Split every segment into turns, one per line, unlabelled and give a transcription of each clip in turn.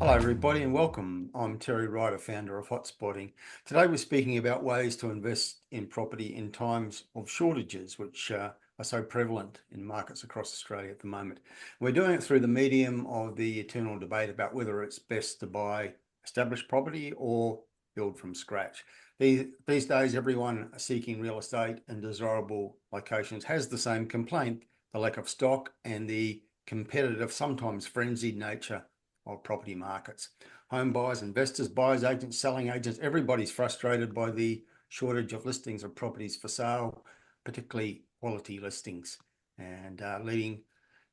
Hello everybody and welcome. I'm Terry Ryder, founder of Hotspotting. Today we're speaking about ways to invest in property in times of shortages, which are so prevalent in markets across Australia at the moment. We're doing it through the medium of the eternal debate about whether it's best to buy established property or build from scratch. These days, everyone seeking real estate in desirable locations has the same complaint: the lack of stock and the competitive, sometimes frenzied nature of property markets. Home buyers, investors, buyers agents, selling agents, everybody's frustrated by the shortage of listings of properties for sale, particularly quality listings. And leading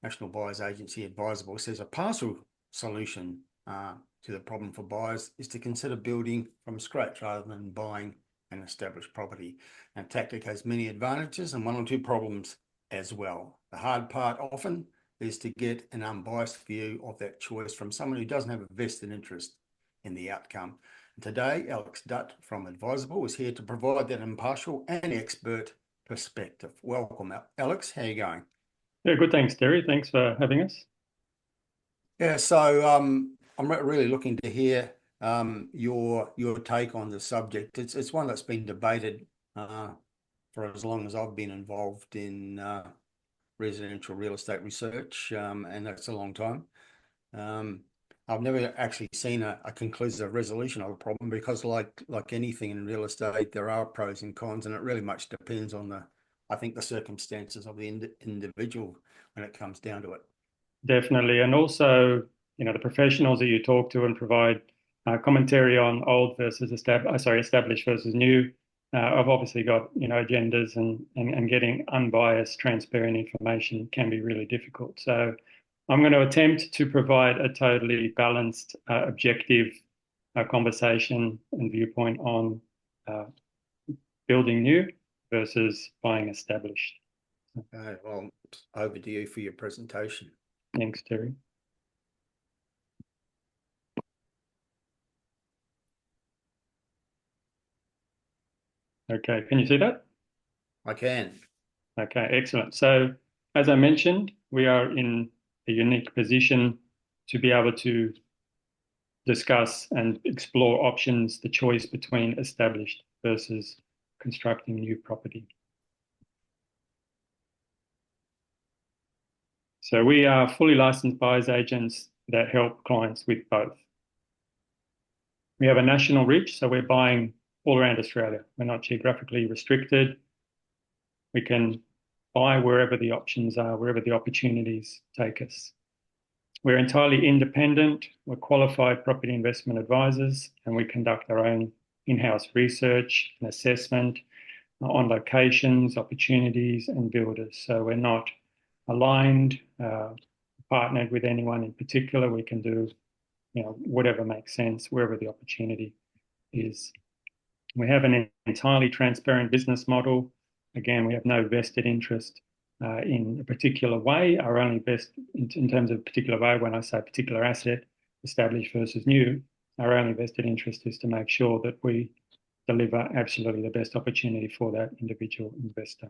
national buyers agency Adviseable says a partial solution to the problem for buyers is to consider building from scratch rather than buying an established property. And tactic has many advantages and one or two problems as well. The hard part often is to get an unbiased view of that choice from someone who doesn't have a vested interest in the outcome. And today, Alex Dutt from Adviseable is here to provide that impartial and expert perspective. Welcome, Alex. How are you going?
Yeah, good. Thanks, Terry. Thanks for having us.
Yeah, so I'm really looking to hear your take on the subject. It's one that's been debated for as long as I've been involved in residential real estate research, and that's a long time. I've never actually seen a conclusive resolution of a problem because, like anything in real estate, there are pros and cons, and it really much depends on the circumstances of the individual when it comes down to it.
Definitely. And also, the professionals that you talk to and provide commentary on old versus established versus new. I've obviously got, agendas and getting unbiased, transparent information can be really difficult. So I'm going to attempt to provide a totally balanced, objective conversation and viewpoint on building new versus buying established.
Okay, well, over to you for your presentation.
Thanks, Terry. Okay, can you see that?
I can.
Okay, excellent. So, as I mentioned, we are in a unique position to be able to discuss and explore options, the choice between established versus constructing new property. So we are fully licensed buyers agents that help clients with both. We have a national reach, so we're buying all around Australia. We're not geographically restricted. We can buy wherever the options are, wherever the opportunities take us. We're entirely independent. We're qualified property investment advisors, and we conduct our own in-house research and assessment on locations, opportunities, and builders. So we're not aligned, partnered with anyone in particular. We can do, whatever makes sense, wherever the opportunity is. We have an entirely transparent business model. Again, we have no vested interest in a particular way. Our only best, in terms of particular way, when I say particular asset, established versus new, our only vested interest is to make sure that we deliver absolutely the best opportunity for that individual investor.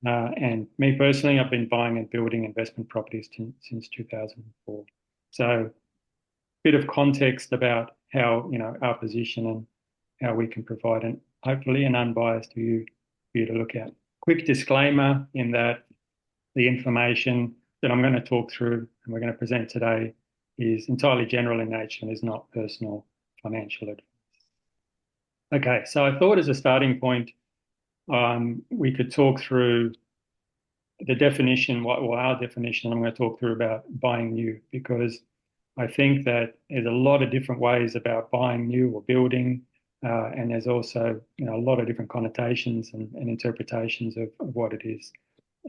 And me personally, I've been buying and building investment properties since 2004. So a bit of context about how, our position and how we can provide an hopefully an unbiased view for you to look at. Quick disclaimer in that the information that I'm going to talk through and we're going to present today is entirely general in nature and is not personal financial advice. Okay, so I thought as a starting point, we could talk through the definition, our definition. I'm going to talk through about buying new, because I think that there's a lot of different ways about buying new or building, and there's also a lot of different connotations and interpretations of what it is.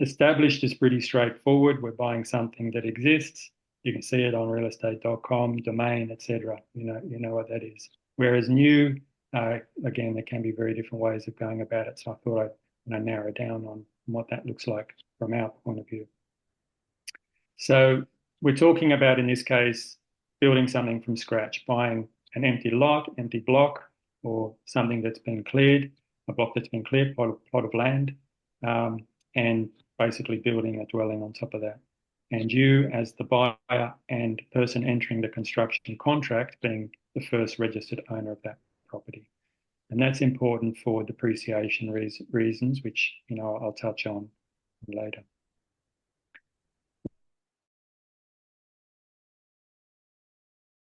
Established is pretty straightforward. We're buying something that exists. You can see it on realestate.com, domain, etc. You know what that is. Whereas new, again, there can be very different ways of going about it. So I thought I'd narrow down on what that looks like from our point of view. So we're talking about, in this case, building something from scratch, buying an empty lot, empty block, or something that's been cleared, a block that's been cleared, plot of land, and basically building a dwelling on top of that. and you as the buyer and person entering the construction contract being the first registered owner of that property. And that's important for depreciation reasons, which I'll touch on later.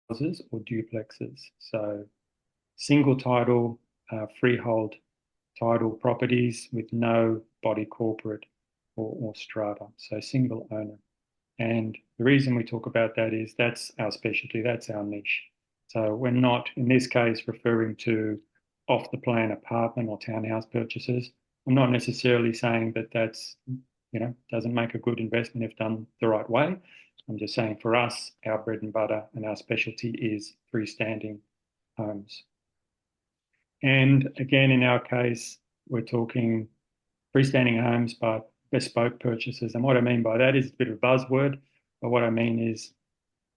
Houses or duplexes. So single title, freehold title properties with no body corporate or strata, so single owner. And the reason we talk about that is that's our specialty, that's our niche. So we're not, in this case, referring to off-the-plan apartment or townhouse purchases. I'm not necessarily saying that that's, doesn't make a good investment if done the right way. I'm just saying for us, our bread and butter and our specialty is freestanding homes. And again, in our case, we're talking freestanding homes, but bespoke purchases. And what I mean by that is a bit of a buzzword, but what I mean is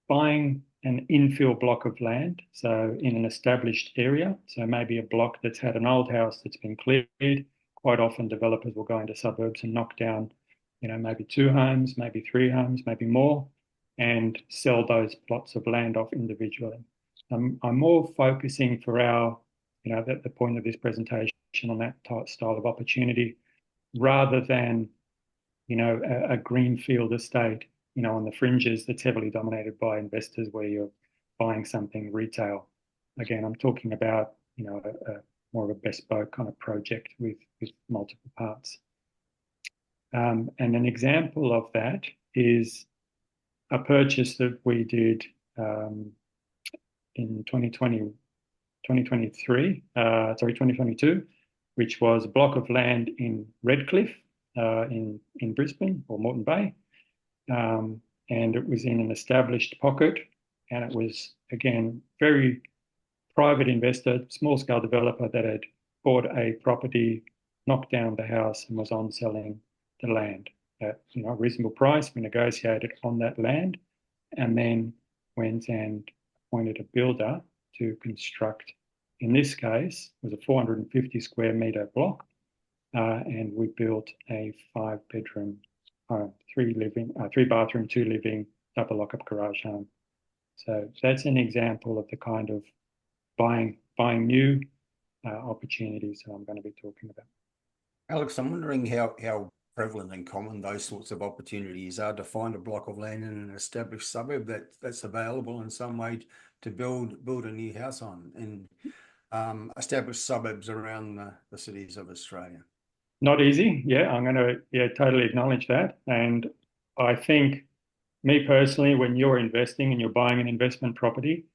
buying an infill block of land, so in an established area, so maybe a block that's had an old house that's been cleared. Quite often developers will go into suburbs and knock down, maybe 2 homes, maybe 3 homes, maybe more, and sell those plots of land off individually. I'm more focusing for our, the point of this presentation on that style of opportunity, rather than, a greenfield estate, on the fringes that's heavily dominated by investors where you're buying something retail. Again, I'm talking about, more of a bespoke kind of project with multiple parts. And an example of that is a purchase that we did in 2022, which was a block of land in Redcliffe in Brisbane or Moreton Bay. And it was in an established pocket, and it was, again, very private investor, small scale developer that had bought a property, knocked down the house, and was on selling the land at a reasonable price. We negotiated on that land, and then went and appointed a builder to construct. In this case, it was a 450 square metre block, and we built a 5-bedroom home, 3 bathroom, 2 living, double lock-up garage home. So that's an example of the kind of buying new opportunities that I'm going to be talking about.
Alex, I'm wondering how prevalent and common those sorts of opportunities are to find a block of land in an established suburb that's available in some way to build a new house on in established suburbs around the cities of Australia.
Not easy. Yeah, I'm going to totally acknowledge that. And I think, me personally, when you're investing and you're buying an investment property,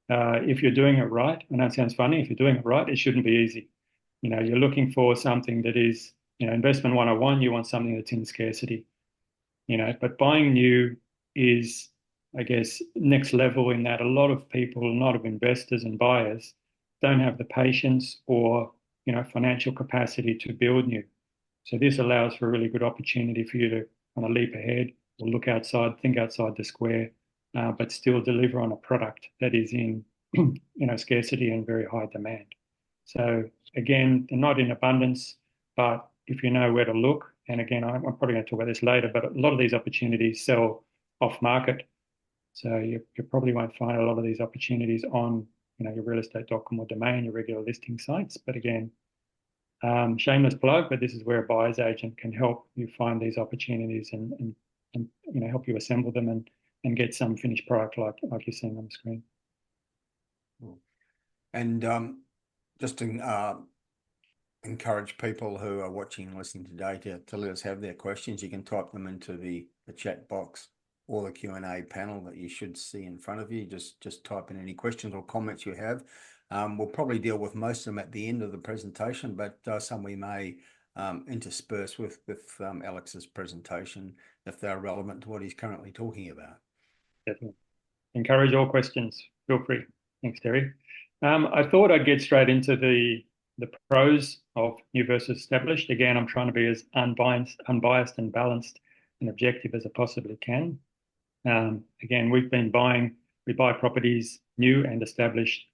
if you're doing it right, and that sounds funny, if you're doing it right, it shouldn't be easy. You're looking for something that is, investment 101, you want something that's in scarcity. But buying new is, I guess, next level in that a lot of people, a lot of investors and buyers don't have the patience or, financial capacity to build new. So this allows for a really good opportunity for you to kind of leap ahead or look outside, think outside the square, but still deliver on a product that is in, scarcity and very high demand. So again, they're not in abundance, but if you know where to look, and again, I'm probably going to talk about this later, but a lot of these opportunities sell off market. So you probably won't find a lot of these opportunities on, your realestate.com or Domain, your regular listing sites. But again, shameless plug, but this is where a buyer's agent can help you find these opportunities and help you assemble them and get some finished product like you're seeing on the screen.
And just to encourage people who are watching and listening today to let us have their questions, you can type them into the chat box or the Q&A panel that you should see in front of you. Just type in any questions or comments you have. We'll probably deal with most of them at the end of the presentation, but some we may intersperse with Alex's presentation if they're relevant to what he's currently talking about.
Definitely. Encourage all questions. Feel free. Thanks, Terry. I thought I'd get straight into the pros of new versus established. Again, I'm trying to be as unbiased and balanced and objective as I possibly can. Again, we buy properties new and established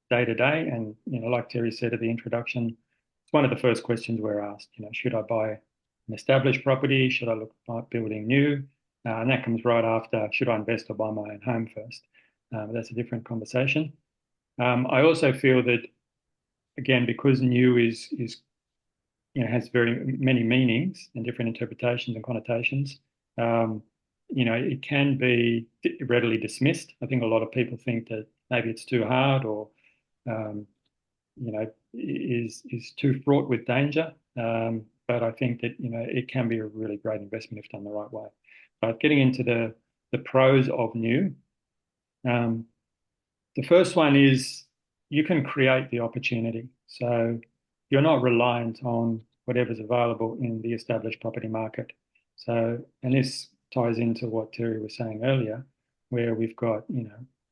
day to day. And, like Terry said at the introduction, it's one of the first questions we're asked, should I buy an established property? Should I look at building new? And that comes right after, should I invest or buy my own home first? That's a different conversation. I also feel that, again, because new is has very many meanings and different interpretations and connotations. Um, it can be readily dismissed. I think a lot of people think that maybe it's too hard or um, is too fraught with danger. But I think that it can be a really great investment if done the right way. But getting into the pros of new, um, the first one is you can create the opportunity. So you're not reliant on whatever's available in the established property market. So, and this ties into what Terry was saying earlier, where we've got,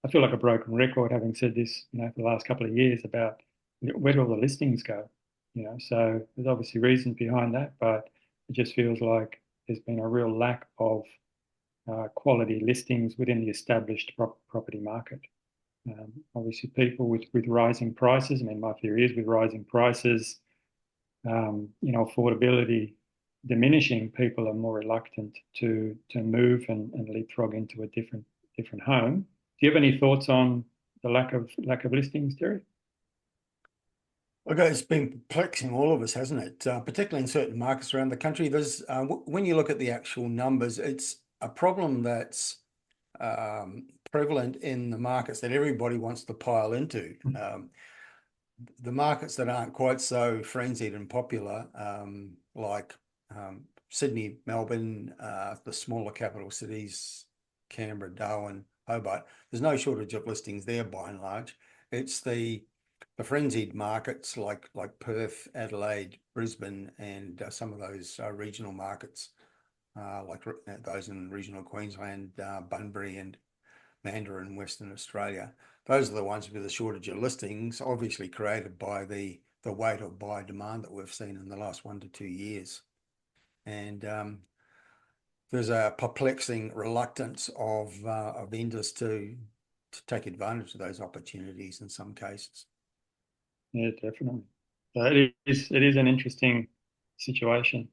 I feel like a broken record having said this, for the last couple of years about where do all the listings go? So there's obviously reasons behind that, but it just feels like there's been a real lack of quality listings within the established property market. Obviously, people with rising prices. I mean, my theory is with rising prices, affordability diminishing, people are more reluctant to move and leapfrog into a different home. Do you have any thoughts on the lack of listings, Terry?
Okay, it's been perplexing all of us, hasn't it? Particularly in certain markets around the country. There's when you look at the actual numbers, it's a problem that's prevalent in the markets that everybody wants to pile into. The markets that aren't quite so frenzied and popular, like Sydney, Melbourne, the smaller capital cities, Canberra, Darwin, Hobart, there's no shortage of listings there by and large. It's the frenzied markets like Perth, Adelaide, Brisbane, and some of those regional markets, like those in regional Queensland, Bunbury and Mandurah in Western Australia. Those are the ones with the shortage of listings, obviously created by the weight of buy demand that we've seen in the last 1 to 2 years. And there's a perplexing reluctance of vendors to take advantage of those opportunities in some cases.
Yeah, definitely. So it is an interesting situation.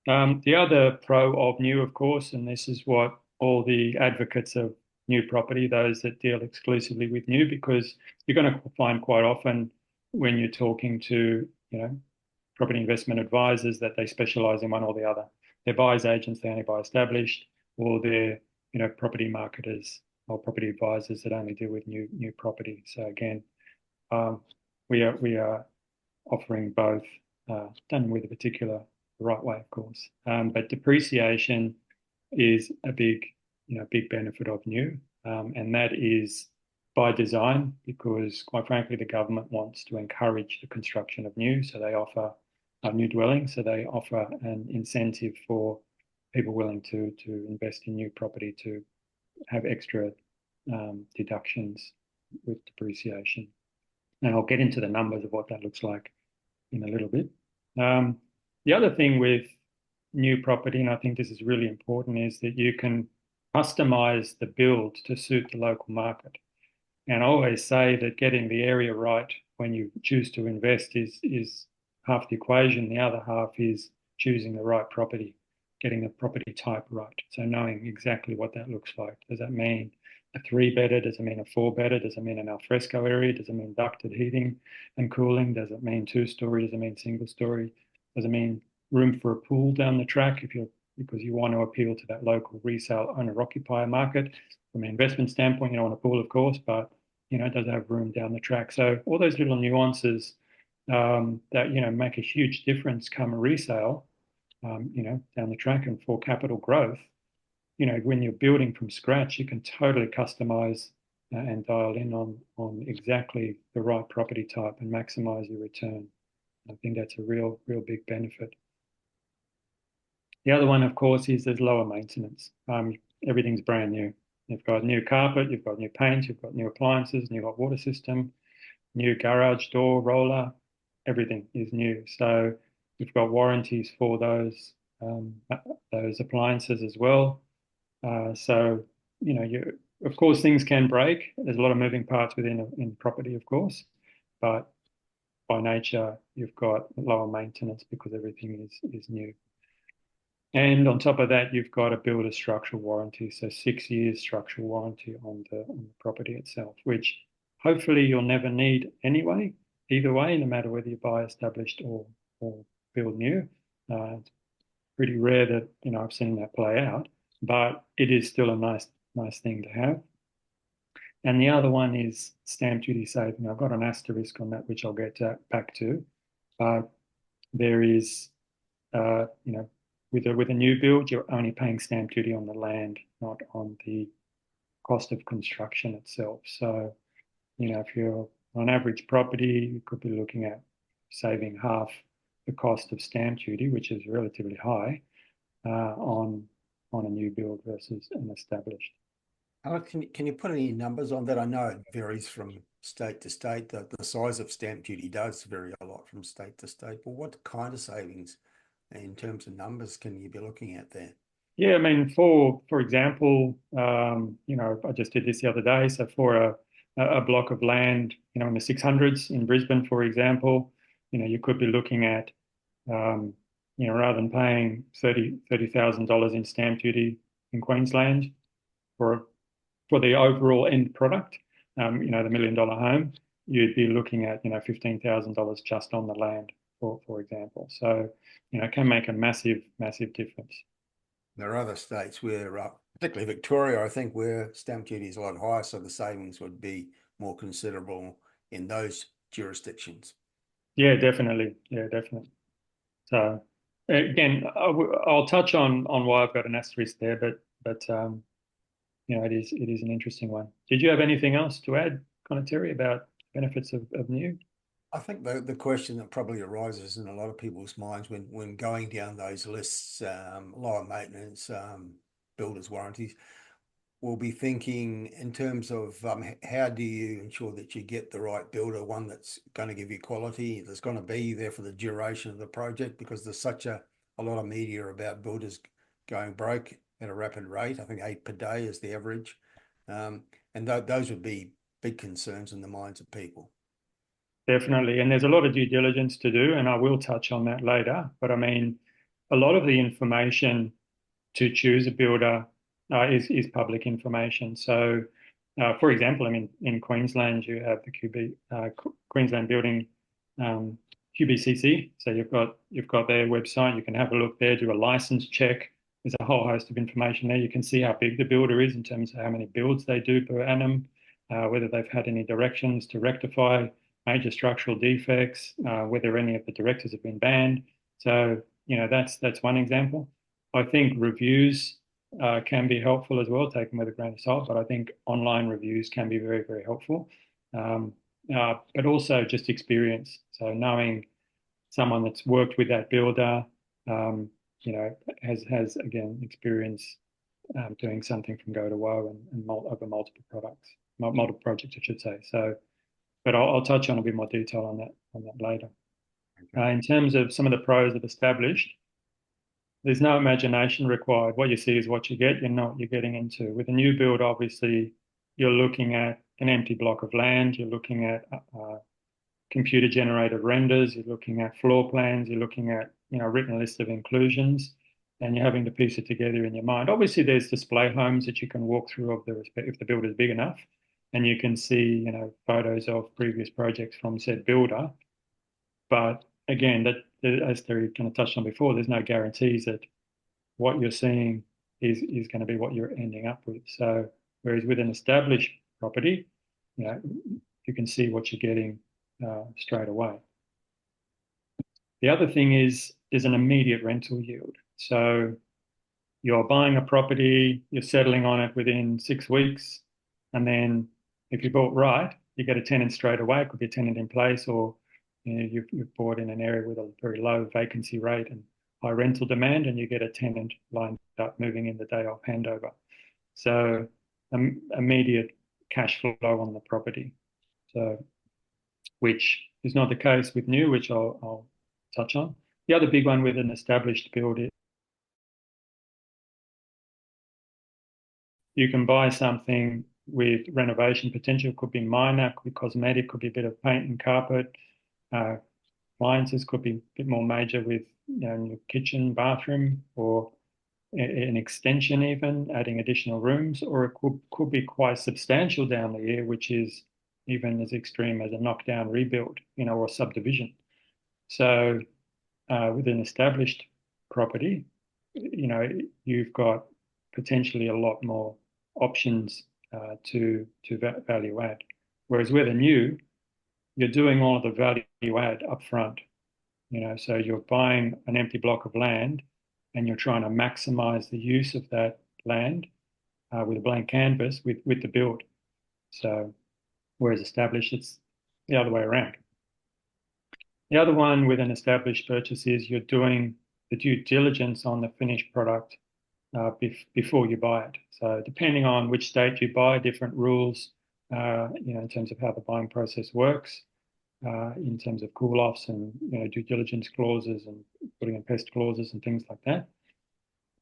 The other pro of new, of course, and this is what all the advocates of new property, those that deal exclusively with new, because you're going to find quite often when you're talking to, property investment advisors that they specialize in one or the other. They're buyers agents, they only buy established, or they're, property marketers or property advisors that only deal with new property. So again, we are offering both, done with a particular right way, of course. But depreciation is a big benefit of new, and that is by design because, quite frankly, the government wants to encourage the construction of new, so they offer new dwellings, so they offer an incentive for people willing to invest in new property to have extra deductions with depreciation. And I'll get into the numbers of what that looks like in a little bit. The other thing with new property, and I think this is really important, is that you can customize the build to suit the local market. And I always say that getting the area right when you choose to invest is half the equation. The other half is choosing the right property, getting the property type right. So knowing exactly what that looks like. Does that mean a 3-bedder? Does it mean a 4-bedder? Does it mean an alfresco area? Does it mean ducted heating and cooling? Does it mean 2-story? Does it mean single story? Does it mean room for a pool down the track because you want to appeal to that local resale owner-occupier market? From an investment standpoint, you don't want a pool, of course, but does it have room down the track? So all those little nuances that make a huge difference come a resale, down the track and for capital growth. When you're building from scratch, you can totally customize and dial in on exactly the right property type and maximize your return. I think that's a real big benefit. The other one, of course, is there's lower maintenance. Everything's brand new. You've got new carpet, you've got new paint, you've got new appliances, new hot water system, new garage door roller. Everything is new. So you've got warranties for those appliances as well. So of course, things can break. There's a lot of moving parts in property, of course, but by nature, you've got lower maintenance because everything is new. And on top of that, you've got a builder structural warranty, so 6 years structural warranty on the property itself, which hopefully you'll never need anyway, either way, no matter whether you buy established or build new. It's pretty rare that I've seen that play out, but it is still a nice thing to have. And the other one is stamp duty saving. I've got an asterisk on that, which I'll get back to. But there is, with a new build, you're only paying stamp duty on the land, not on the cost of construction itself. So, if you're on average property, you could be looking at saving half the cost of stamp duty, which is relatively high, on a new build versus an established.
Alex, can you put any numbers on that? I know it varies from state to state. The size of stamp duty does vary a lot from state to state. But what kind of savings in terms of numbers can you be looking at there?
Yeah, I mean, for example, I just did this the other day. So for a block of land, in the 600s in Brisbane, for example, you could be looking at, rather than paying $30,000 in stamp duty in Queensland for the overall end product, the $1 million home, you'd be looking at, $15,000 just on the land, for example. So, it can make a massive difference.
There are other states where, particularly Victoria, I think, where stamp duty is a lot higher, so the savings would be more considerable in those jurisdictions.
Yeah, definitely. Yeah, definitely. So again, I'll touch on why I've got an asterisk there, but it is an interesting one. Did you have anything else to add, Connor Terry, about benefits of new?
I think the question that probably arises in a lot of people's minds when going down those lists, lower maintenance, builders warranties, will be thinking in terms of how do you ensure that you get the right builder, one that's going to give you quality, that's going to be there for the duration of the project, because there's such a lot of media about builders going broke at a rapid rate. I think 8 per day is the average. And those would be big concerns in the minds of people.
Definitely. And there's a lot of due diligence to do, and I will touch on that later. But I mean, a lot of the information to choose a builder is public information. So, for example, I mean, in Queensland, you have the Queensland Building QBCC. So you've got their website. You can have a look there, do a license check. There's a whole host of information there. You can see how big the builder is in terms of how many builds they do per annum, whether they've had any directions to rectify major structural defects, whether any of the directors have been banned. So, that's one example. I think reviews can be helpful as well, taken with a grain of salt, but I think online reviews can be very, very helpful. But also just experience. So knowing someone that's worked with that builder, has again experience doing something from go to woe and over multiple projects, I should say. So, but I'll touch on a bit more detail on that later.
Okay.
In terms of some of the pros of established, there's no imagination required. What you see is what you get. You know what you're getting into. With a new build, obviously, you're looking at an empty block of land. You're looking at computer-generated renders. You're looking at floor plans. You're looking at a written list of inclusions, and you're having to piece it together in your mind. Obviously, there's display homes that you can walk through if the builder is big enough, and you can see photos of previous projects from said builder. But again, as Terry kind of touched on before, there's no guarantees that what you're seeing is going to be what you're ending up with. So whereas with an established property, you can see what you're getting straight away. The other thing is there's an immediate rental yield. So you're buying a property, you're settling on it within 6 weeks, and then if you bought right, you get a tenant straight away. It could be a tenant in place, or you've bought in an area with a very low vacancy rate and high rental demand, and you get a tenant lined up moving in the day of handover. So immediate cash flow on the property. So, which is not the case with new, which I'll touch on. The other big one with an established build is you can buy something with renovation potential. Could be minor, could be cosmetic, could be a bit of paint and carpet. Appliances could be a bit more major with your kitchen, bathroom, or an extension even, adding additional rooms, or it could be quite substantial down the year, which is even as extreme as a knockdown rebuild, or subdivision. So with an established property, you've got potentially a lot more options to value add. Whereas with a new, you're doing all of the value add up front. So you're buying an empty block of land and you're trying to maximize the use of that land with a blank canvas with the build. So whereas established, it's the other way around. The other one with an established purchase is you're doing the due diligence on the finished product before you buy it. So depending on which state you buy, different rules, in terms of how the buying process works, in terms of cool-offs and due diligence clauses and putting in pest clauses and things like that.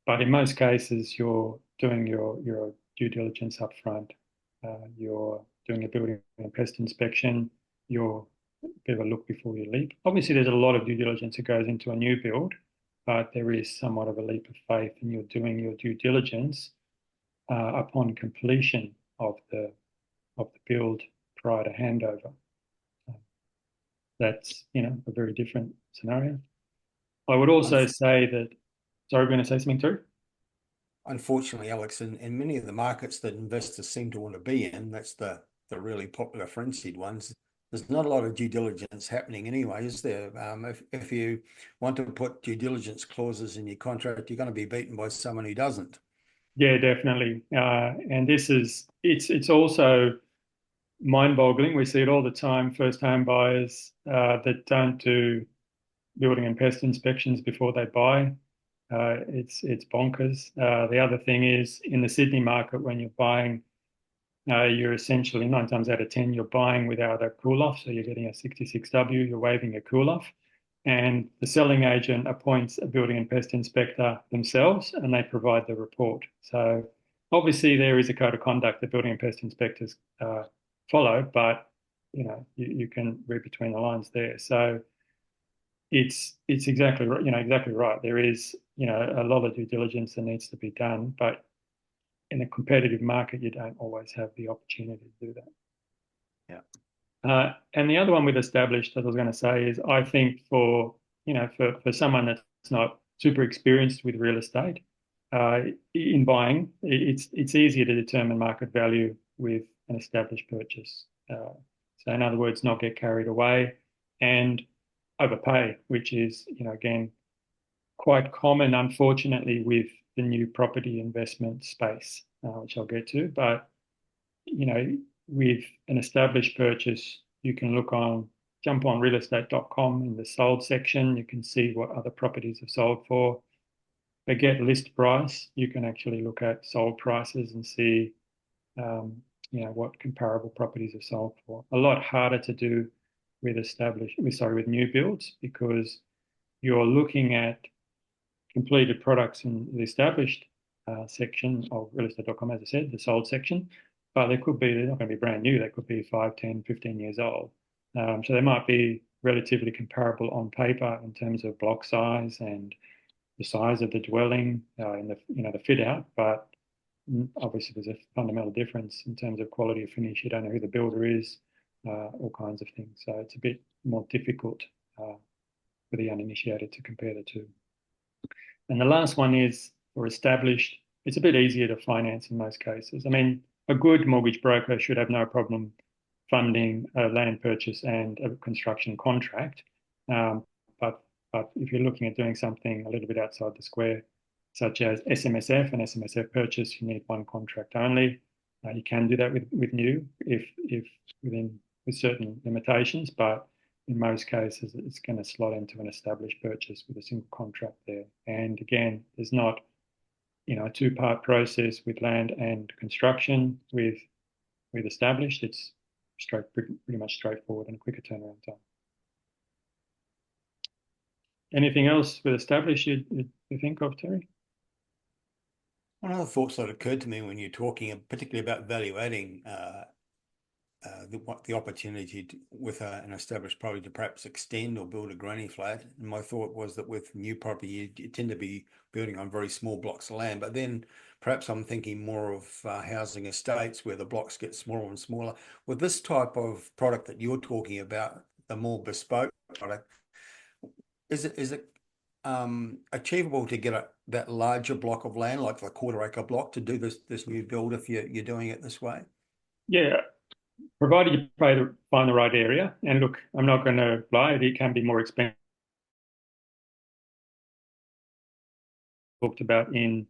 But in most cases, you're doing your due diligence up front. You're doing a building and pest inspection. You're give a look before you leap. Obviously, there's a lot of due diligence that goes into a new build, but there is somewhat of a leap of faith, and you're doing your due diligence upon completion of the build prior to handover. That's a very different scenario. I would also say that. Sorry, we're going to say something too.
Unfortunately, Alex, in many of the markets that investors seem to want to be in, that's the really popular frenzied ones. There's not a lot of due diligence happening anyway, is there? If you want to put due diligence clauses in your contract, you're going to be beaten by someone who doesn't.
Yeah, definitely. And it's also mind-boggling. We see it all the time. First home buyers that don't do building and pest inspections before they buy. It's bonkers. The other thing is in the Sydney market, when you're buying, you're essentially 9 times out of 10, you're buying without a cool-off. So you're getting a 66W, you're waiving a cool-off. And the selling agent appoints a building and pest inspector themselves, and they provide the report. So obviously there is a code of conduct that building and pest inspectors follow, but you can read between the lines there. So it's exactly right. There is a lot of due diligence that needs to be done, but in a competitive market, you don't always have the opportunity to do that.
Yeah.
And the other one with established that I was going to say is, I think for someone that's not super experienced with real estate in buying, it's easier to determine market value with an established purchase. So in other words, not get carried away and overpay, which is again quite common, unfortunately, with the new property investment space, which I'll get to. But with an established purchase, you can jump on realestate.com in the sold section. You can see what other properties have sold for. They get list price. You can actually look at sold prices and see, what comparable properties have sold for. A lot harder to do with new builds, because you're looking at completed products in the established section of realestate.com, as I said, the sold section. But they're not going to be brand new. They could be 5, 10, 15 years old. So they might be relatively comparable on paper in terms of block size and the size of the dwelling and the fit out. But obviously there's a fundamental difference in terms of quality of finish. You don't know who the builder is, all kinds of things. So it's a bit more difficult for the uninitiated to compare the two. And the last one is for established. It's a bit easier to finance in most cases. I mean, a good mortgage broker should have no problem funding a land purchase and a construction contract. But if you're looking at doing something a little bit outside the square, such as SMSF and SMSF purchase, you need one contract only. You can do that with new if with certain limitations, but in most cases, it's going to slot into an established purchase with a single contract there. And again, there's not a 2-part process with land and construction. With established, it's pretty much straightforward and a quicker turnaround time. Anything else with established you think of, Terry?
One of the thoughts that occurred to me when you're talking particularly about value adding, the opportunity with an established property to perhaps extend or build a granny flat. And my thought was that with new property, you tend to be building on very small blocks of land. But then perhaps I'm thinking more of housing estates where the blocks get smaller and smaller. With this type of product that you're talking about, the more bespoke product, is it achievable to get that larger block of land, like the quarter-acre block, to do this new build if you're doing it this way?
Yeah, provided you find the right area. And look, I'm not going to lie, it can be more expensive. Talked about in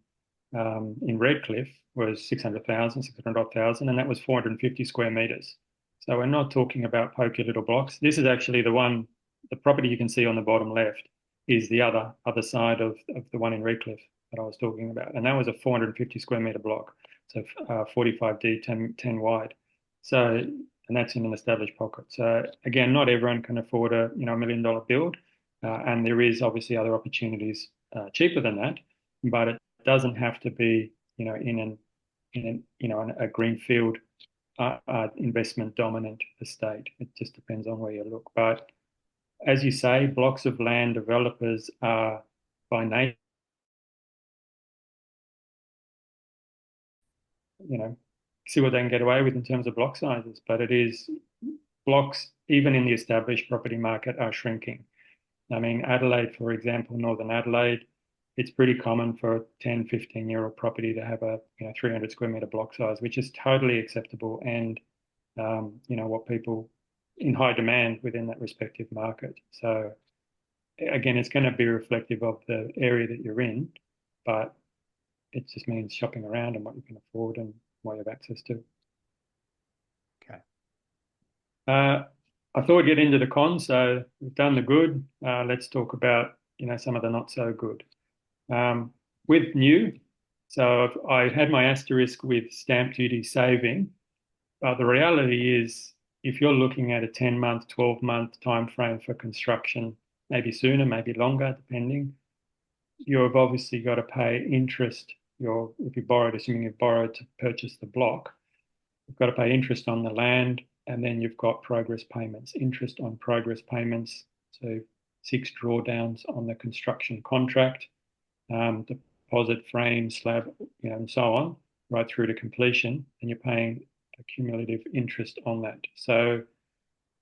Redcliffe was 600,000, 600,000, and that was 450 square meters. So we're not talking about pokey little blocks. This is actually the property you can see on the bottom left is the other side of the one in Redcliffe that I was talking about. And that was a 450 square meter block. So 45 deep, 10 wide. So, and that's in an established pocket. So again, not everyone can afford a $1 million build. And there is obviously other opportunities cheaper than that, but it doesn't have to be, in a greenfield investment dominant estate. It just depends on where you look. But as you say, blocks of land developers are by nature, see what they can get away with in terms of block sizes. But it is blocks, even in the established property market, are shrinking. I mean, Adelaide, for example, Northern Adelaide, it's pretty common for a 10, 15-year-old property to have a 300 square meter block size, which is totally acceptable and what people in high demand within that respective market. So again, it's going to be reflective of the area that you're in, but it just means shopping around and what you can afford and what you have access to.
Okay.
I thought we'd get into the cons. So we've done the good. Let's talk about some of the not so good. With new, so I had my asterisk with stamp duty saving, but the reality is if you're looking at a 10-month, 12-month time frame for construction, maybe sooner, maybe longer, depending, you've obviously got to pay interest. If you borrowed, assuming you've borrowed to purchase the block, you've got to pay interest on the land, and then you've got progress payments, interest on progress payments. So 6 drawdowns on the construction contract, deposit frame, slab, and so on, right through to completion, and you're paying a cumulative interest on that. So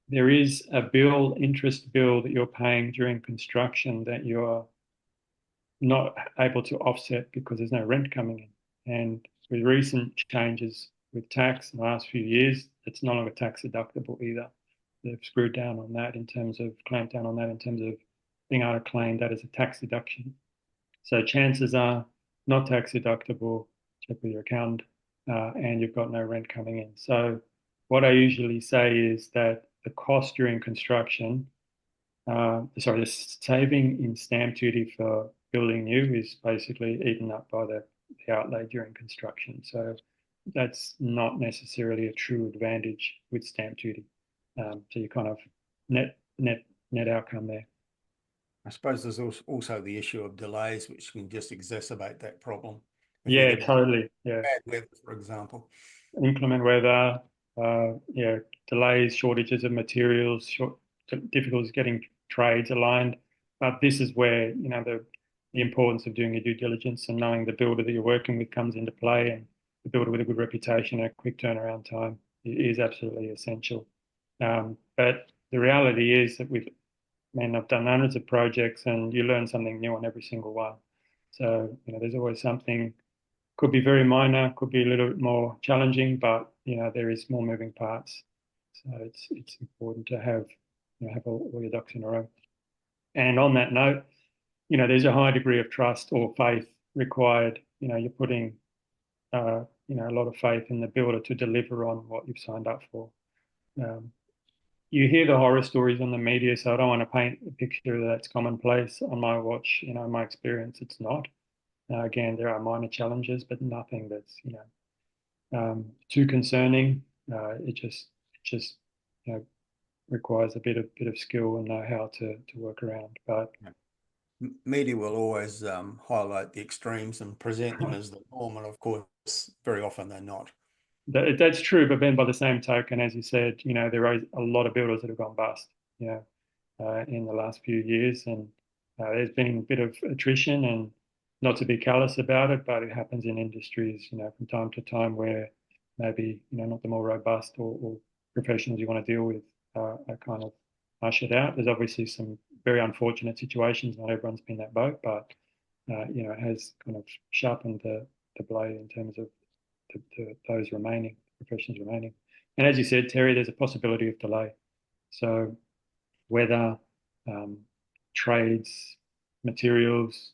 there is a interest bill that you're paying during construction that you're not able to offset because there's no rent coming in. And with recent changes with tax in the last few years, it's no longer tax deductible either. They've screwed down on that clamped down on that in terms of being able to claim that as a tax deduction. So chances are not tax deductible, check with your accountant, and you've got no rent coming in. So what I usually say is that the cost during construction, the saving in stamp duty for building new is basically eaten up by the outlay during construction. So that's not necessarily a true advantage with stamp duty. So you kind of net outcome there.
I suppose there's also the issue of delays, which can just exacerbate that problem. If you
Yeah,
get
totally. Yeah.
bad weather, for example.
Inclement weather, delays, shortages of materials, difficulties getting trades aligned. But this is where, the importance of doing your due diligence and knowing the builder that you're working with comes into play, and the builder with a good reputation and a quick turnaround time is absolutely essential. But the reality is that I've done hundreds of projects and you learn something new on every single one. So, there's always something, could be very minor, could be a little bit more challenging, but, there is more moving parts. So it's important to have all your ducks in a row. And on that note, there's a high degree of trust or faith required. You're putting, a lot of faith in the builder to deliver on what you've signed up for. You hear the horror stories on the media, so I don't want to paint a picture that's commonplace on my watch. In my experience, it's not. Again, there are minor challenges, but nothing that's too concerning. It just requires a bit of skill and know how to work around. But
media will always highlight the extremes and present them as the norm, and of course, very often they're not.
That's true, but then by the same token, as you said, there are a lot of builders that have gone bust, in the last few years, and there's been a bit of attrition, and not to be callous about it, but it happens in industries, from time to time where maybe, not the more robust or professionals you want to deal with are kind of ushered out. There's obviously some very unfortunate situations. Not everyone's been that boat, but it has kind of sharpened the blade in terms of those remaining professions remaining. And as you said, Terry, there's a possibility of delay. So weather, um, trades, materials,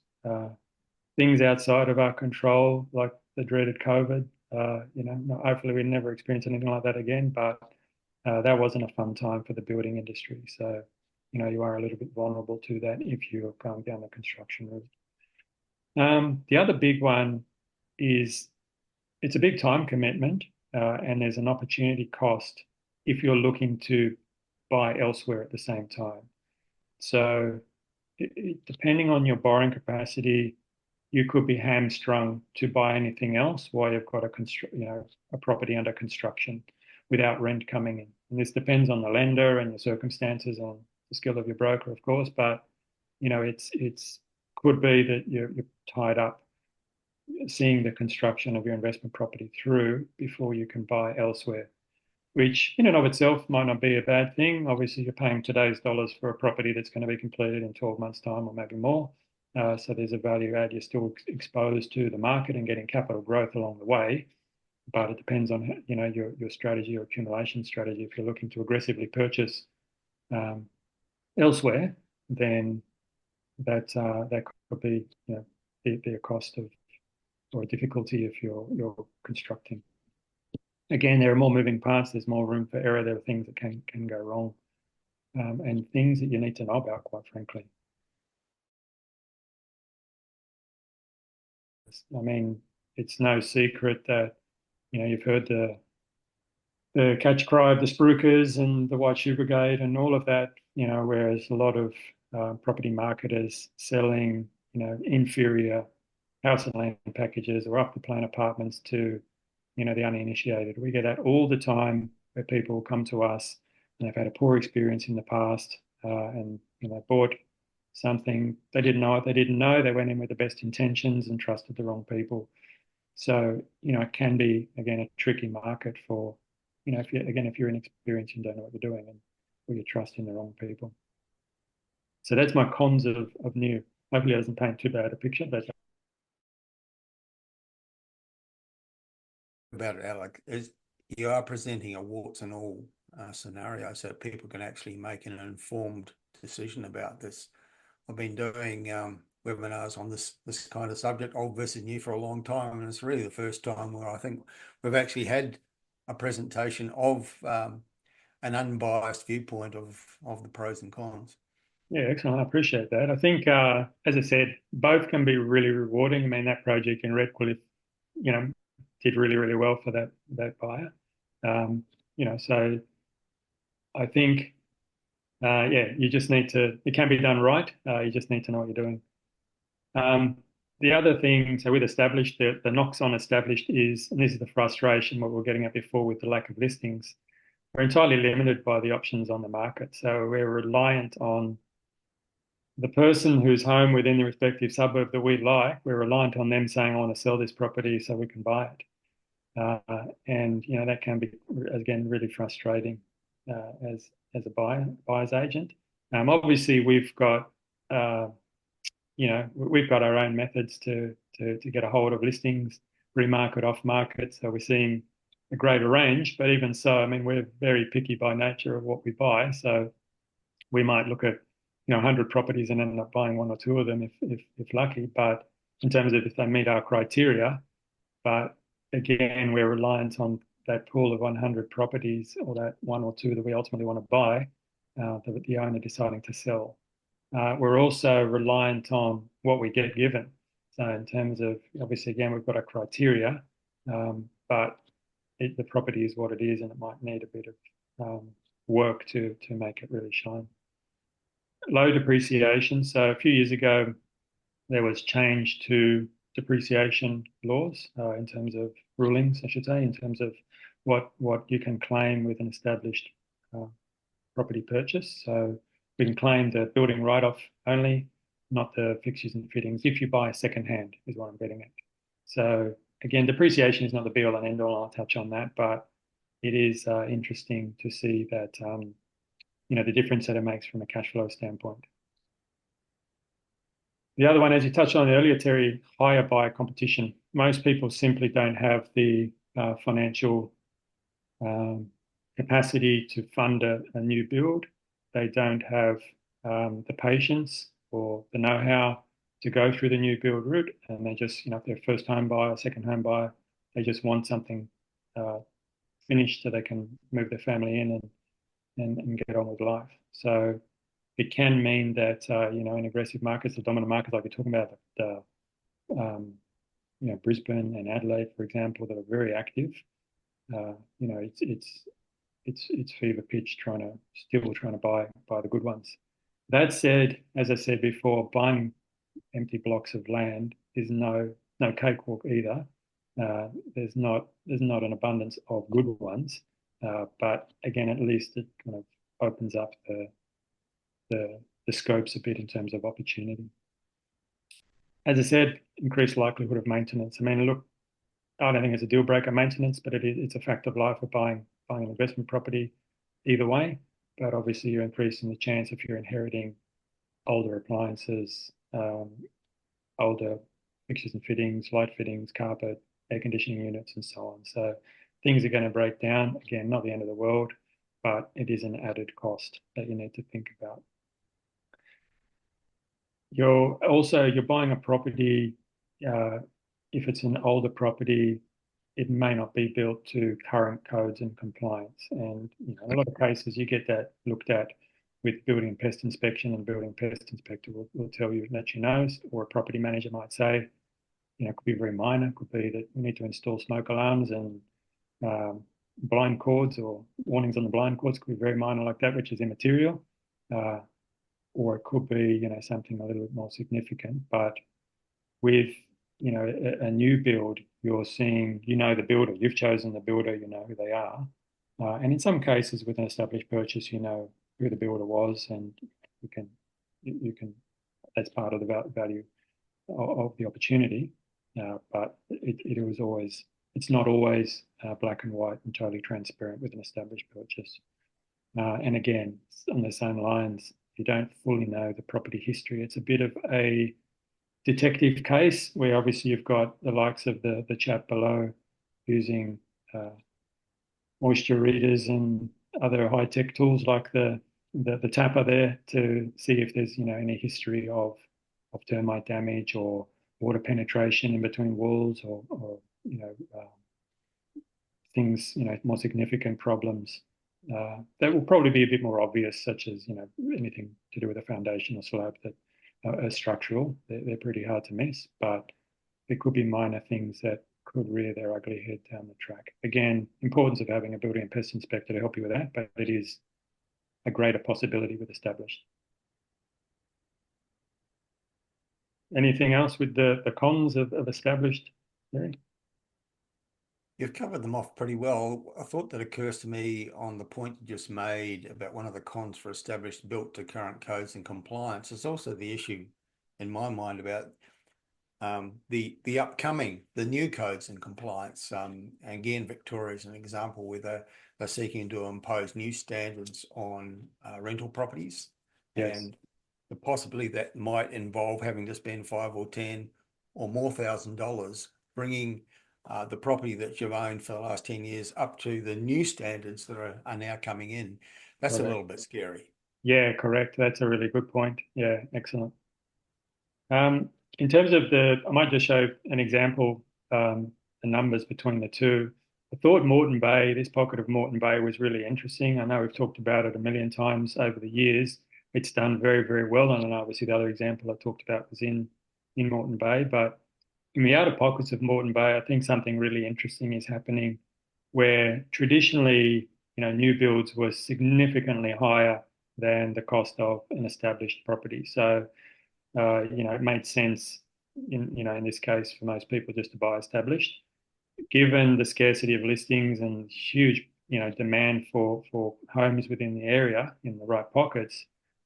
things outside of our control, like the dreaded COVID. Hopefully we never experience anything like that again, but that wasn't a fun time for the building industry. So, you are a little bit vulnerable to that if you're going down the construction route. The other big one is it's a big time commitment, and there's an opportunity cost if you're looking to buy elsewhere at the same time. So, depending on your borrowing capacity, you could be hamstrung to buy anything else while you've got a property under construction without rent coming in. And this depends on the lender and your circumstances and the skill of your broker, of course. But it's could be that you're tied up seeing the construction of your investment property through before you can buy elsewhere, which in and of itself might not be a bad thing. Obviously, you're paying today's dollars for a property that's going to be completed in 12 months' time or maybe more. So there's a value add. You're still exposed to the market and getting capital growth along the way. But it depends on your strategy, your accumulation strategy. If you're looking to aggressively purchase elsewhere, then that could be be a cost of or a difficulty if you're constructing. Again, there are more moving parts. There's more room for error. There are things that can go wrong, and things that you need to know about, quite frankly. I mean, it's no secret that you've heard the catch cry of the spruikers and the white shoe brigade and all of that. Whereas a lot of property marketers selling inferior house and land packages or up the plan apartments to the uninitiated. We get that all the time where people come to us and they've had a poor experience in the past, and bought something they didn't know what they didn't know. They went in with the best intentions and trusted the wrong people. So it can be again a tricky market for if you're inexperienced and don't know what you're doing, and or you trust in the wrong people. So that's my cons of new. Hopefully, it doesn't paint too bad a picture, but
about it, Alec, is you are presenting a warts and all scenario so people can actually make an informed decision about this. I've been doing webinars on this kind of subject, old versus new, for a long time, and it's really the first time where I think we've actually had a presentation of an unbiased viewpoint of the pros and cons.
yeah, excellent. I appreciate that. I think, as I said, both can be really rewarding. I mean, that project in Redcliffe, did really, really well for that buyer. So I think, you just need to. It can be done right. You just need to know what you're doing. The other thing, so with established, the knocks on established is, and this is the frustration what we were getting at before with the lack of listings. We're entirely limited by the options on the market, so we're reliant on the person whose home within the respective suburb that we like. We're reliant on them saying, "I want to sell this property so we can buy it." And that can be again really frustrating as a buyer's agent. Obviously, we've got we've got our own methods to get a hold of listings, remarket, off market. So we're seeing a greater range, but even so, I mean, we're very picky by nature of what we buy. So we might look at 100 properties and end up buying one or two of them if lucky. But in terms of if they meet our criteria, but again, we're reliant on that pool of 100 properties or that one or two that we ultimately want to buy, the owner deciding to sell. We're also reliant on what we get given. So in terms of, obviously, again, we've got our criteria, but the property is what it is, and it might need a bit of work to make it really shine. Low depreciation. So a few years ago, there was change to depreciation laws in terms of rulings, I should say, in terms of what you can claim with an established uh, property purchase. So we can claim the building write-off only, not the fixtures and fittings, if you buy second hand, is what I'm getting at. So again, depreciation is not the be-all and end-all. I'll touch on that, but it is interesting to see that the difference that it makes from a cash flow standpoint. The other one, as you touched on earlier, Terry, hire buyer competition. Most people simply don't have the financial capacity to fund a new build. They don't have the patience or the know-how to go through the new build route, and they just, if they're a first home buyer, second home buyer, they just want something finished so they can move their family in and get on with life. So it can mean that in aggressive markets, the dominant markets like we're talking about, Brisbane and Adelaide, for example, that are very active. It's fever pitch trying to buy the good ones. That said, as I said before, buying empty blocks of land is no cakewalk either. There's not an abundance of good ones, but again, at least it kind of opens up the scopes a bit in terms of opportunity. As I said, increased likelihood of maintenance. I mean, look, I don't think it's a deal breaker maintenance, but it's a fact of life of buying an investment property either way. But obviously, you're increasing the chance if you're inheriting older appliances, older fixtures and fittings, light fittings, carpet, air conditioning units, and so on. So things are going to break down. Again, not the end of the world, but it is an added cost that you need to think about. You're buying a property. If it's an older property, it may not be built to current codes and compliance. And in a lot of cases, you get that looked at with building and pest inspection, and building pest inspector will tell you, let you know, or a property manager might say, it could be very minor. It could be that we need to install smoke alarms and blind cords, or warnings on the blind cords could be very minor like that, which is immaterial. Or it could be, something a little bit more significant. But with, a new build, you're seeing, the builder, you've chosen the builder, you know who they are. And in some cases with an established purchase, you know who the builder was, and you can, that's part of the value of the opportunity. But it's not always black and white and totally transparent with an established purchase. And again, on the same lines, you don't fully know the property history. It's a bit of a detective case where obviously you've got the likes of the chat below using moisture readers and other high-tech tools like the tapper there to see if there's any history of termite damage or water penetration in between walls, or things, more significant problems that will probably be a bit more obvious, such as anything to do with a foundation or slab that are structural. They're pretty hard to miss, but there could be minor things that could rear their ugly head down the track. Again, importance of having a building and pest inspector to help you with that, but it is a greater possibility with established. Anything else with the cons of established? Larry?
You've covered them off pretty well. A thought that occurs to me on the point you just made about one of the cons for established built to current codes and compliance is also the issue in my mind about the upcoming, the new codes and compliance. Again, Victoria is an example where they're seeking to impose new standards on rental properties.
Yes.
And the possibility that might involve having to spend $5,000 or $10,000 or more $1,000 bringing the property that you've owned for the last 10 years up to the new standards that are now coming in. That's correct. A little bit scary.
Yeah, correct. That's a really good point. Yeah, excellent. In terms of I might just show an example, the numbers between the two. I thought Moreton Bay, this pocket of Moreton Bay was really interesting. I know we've talked about it a million times over the years. It's done very, very well. And obviously the other example I talked about was in Moreton Bay. But in the outer pockets of Moreton Bay, I think something really interesting is happening where traditionally, new builds were significantly higher than the cost of an established property. So, it made sense in this case for most people just to buy established. given the scarcity of listings and huge, demand for homes within the area in the right pockets,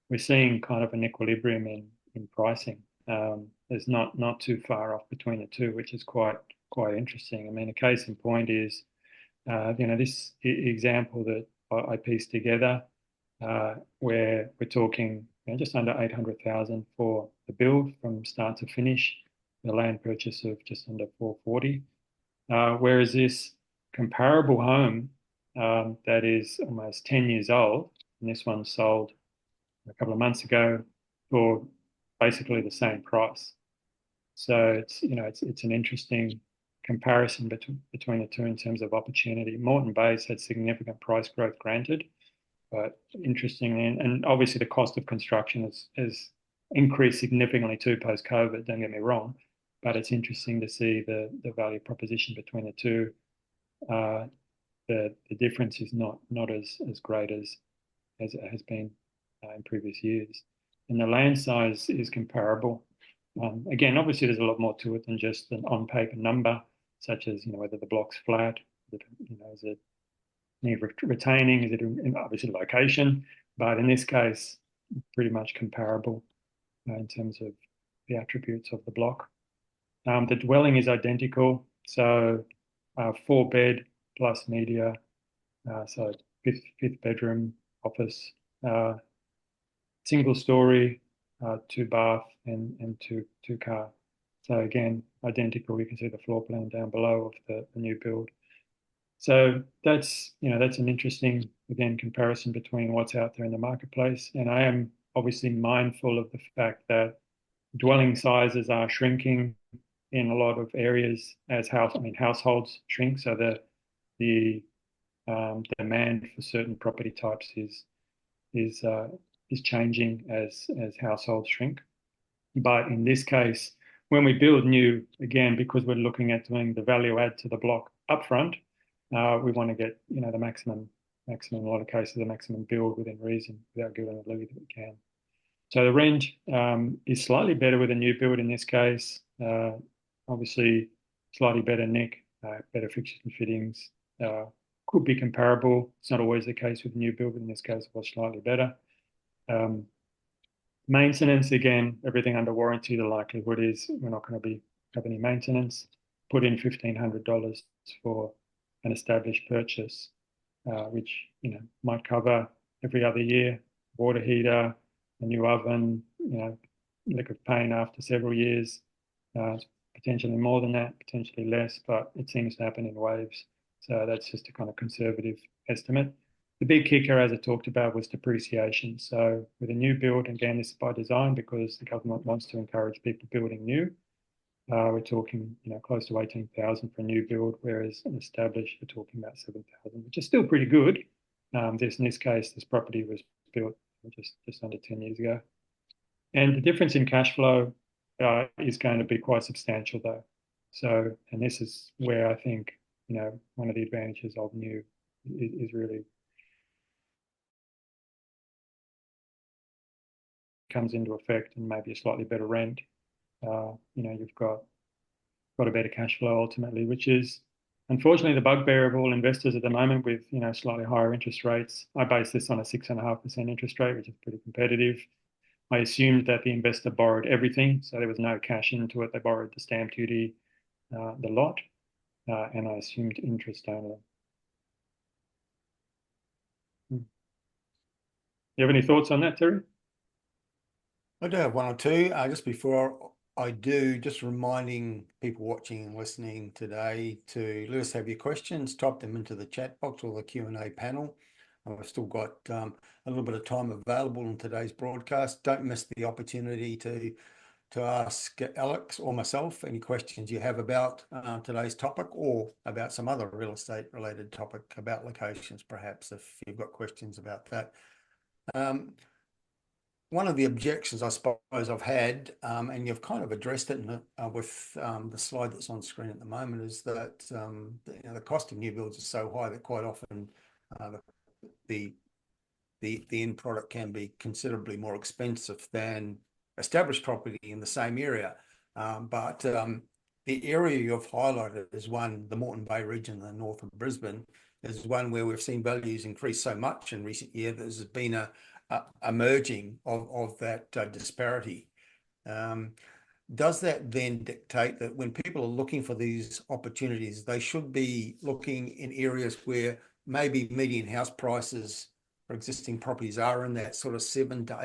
we're seeing kind of an equilibrium in pricing. There's not too far off between the two, which is quite interesting. I mean, a case in point is, this example that I pieced together, where we're talking, just under 800,000 for the build from start to finish, the land purchase of just under 440. Whereas this comparable home, that is almost 10 years old, and this one sold a couple of months ago for basically the same price. So it's an interesting comparison between the two in terms of opportunity. Moreton Bay's had significant price growth, granted, but interestingly, and obviously the cost of construction has increased significantly too post-COVID, don't get me wrong, but it's interesting to see the value proposition between the two. The difference is not as great as it has been in previous years. And the land size is comparable. Again, obviously there's a lot more to it than just an on-paper number, such as, whether the block's flat, is it near retaining, is it obviously location, but in this case, pretty much comparable in terms of the attributes of the block. The dwelling is identical, so 4-bed plus media, so fifth bedroom, office, single story, 2-bath and two car. So again, identical. You can see the floor plan down below of the new build. So that's an interesting, again, comparison between what's out there in the marketplace. And I am obviously mindful of the fact that dwelling sizes are shrinking in a lot of areas as households shrink. So the demand for certain property types is changing as households shrink. But in this case, when we build new, again, because we're looking at doing the value add to the block upfront, we want to get the maximum, in a lot of cases, the maximum build within reason without giving the lead that we can. So the rent is slightly better with a new build in this case. Obviously, slightly better nick, better fixtures and fittings. Could be comparable. It's not always the case with new build, but in this case, it was slightly better. Maintenance, again, everything under warranty. The likelihood is we're not going to have any maintenance. Put in $1,500 for an established purchase, which might cover every other year, water heater, a new oven, liquid paint after several years, potentially more than that, potentially less, but it seems to happen in waves. So that's just a kind of conservative estimate. The big kicker, as I talked about, was depreciation. So with a new build, again, this is by design because the government wants to encourage people building new. We're talking, close to 18,000 for a new build, whereas an established, we're talking about 7,000, which is still pretty good. In this case, this property was built just under 10 years ago. And the difference in cash flow is going to be quite substantial, though. So, and this is where I think, one of the advantages of new is really comes into effect, and maybe a slightly better rent. You've got a better cash flow ultimately, which is unfortunately the bugbear of all investors at the moment with, slightly higher interest rates. I base this on a 6.5% interest rate, which is pretty competitive. I assumed that the investor borrowed everything, so there was no cash into it. They borrowed the stamp duty, the lot, and I assumed interest only. You have any thoughts on that, Terry?
I do have one or two. Just before I do, just reminding people watching and listening today to let us have your questions, type them into the chat box or the Q&A panel. I've still got a little bit of time available in today's broadcast. Don't miss the opportunity to ask Alex or myself any questions you have about today's topic or about some other real estate related topic, about locations perhaps, if you've got questions about that. One of the objections I suppose I've had, and you've kind of addressed it with the slide that's on screen at the moment, is that the cost of new builds is so high that quite often the end product can be considerably more expensive than established property in the same area. But the area you've highlighted is one, the Moreton Bay region in the north of Brisbane, is one where we've seen values increase so much in recent years. There's been a merging of that disparity. Does that then dictate that when people are looking for these opportunities, they should be looking in areas where maybe median house prices for existing properties are in that sort of $700,000 to